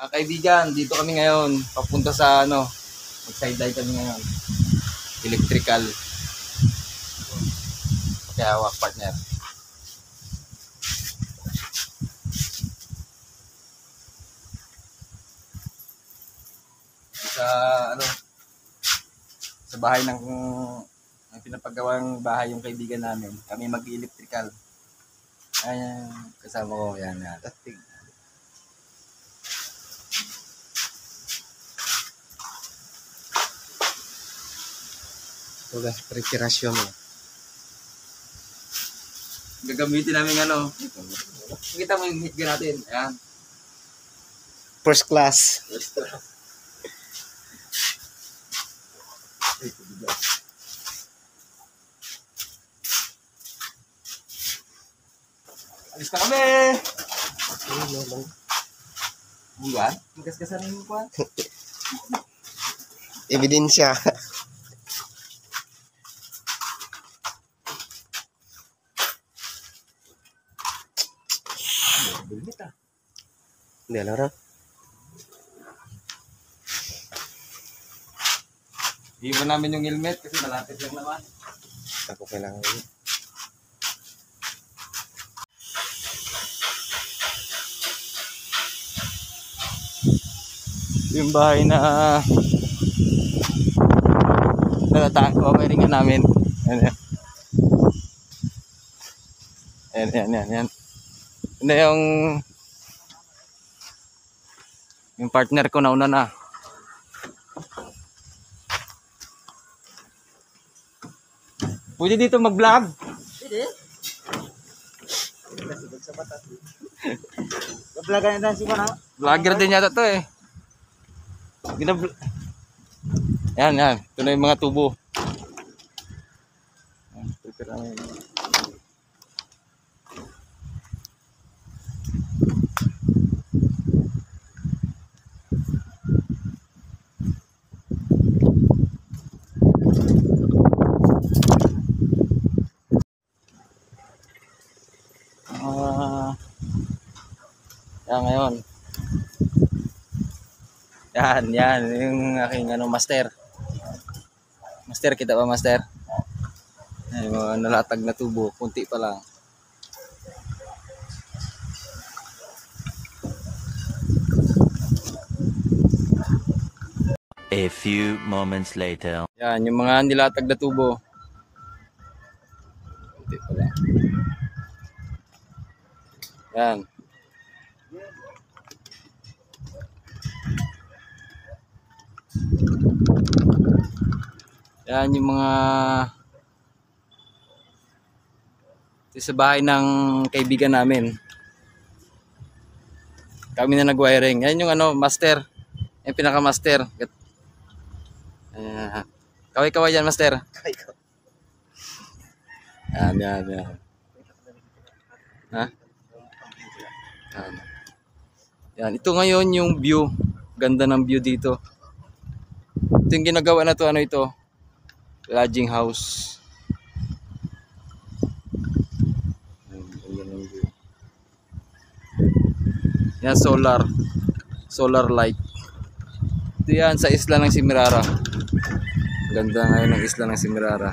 Kaibigan, dito kami ngayon. Papunta sa mag-sideline kami ngayon. Electrical. Kaya hawak partner. Sa sa bahay ng pinapagawang bahay yung kaibigan namin. Kami mag-electrical. Ayan, kasama ko yan. Tatig. Udah preparasyon mo. Gagamitin namin Kita mo yung hit natin. Ayan. First class. Alis na kami! Buwan? Magkaskasan yung buwan? Ebidensya. Hindi alam na. Iwan namin yung helmet kasi malapit lang naman. Ako kailangan yun. Yung bahay na wiringan namin. Ayan. Hindi yung partner ko nauna na. Pwede dito mag-vlog? Pwede. Vlogan na si Mana. Vlogger din yata to eh. Yan. Ito na yung mga tubo. Prepare namin. Yan ngayon. Yan yung aking master. Master, kita ba master? Ay, mga nalatag na tubo, kunti pa lang. A few moments later. Yan, yung mga nilatag na tubo. Kunti pa lang. Yan. Yan yung mga sa bahay ng kaibigan namin. Kami na nag-wiring. Yan yung master. Yung pinaka-master. Kaway-kaway yan, master. Yan. Ha? Yan. Ito ngayon yung view. Ganda ng view dito. Ito yung ginagawa na to, ito? Lodging house. Yan, solar light. Ito yan sa isla ng Semirara. Ganda ngayon ng isla ng Semirara.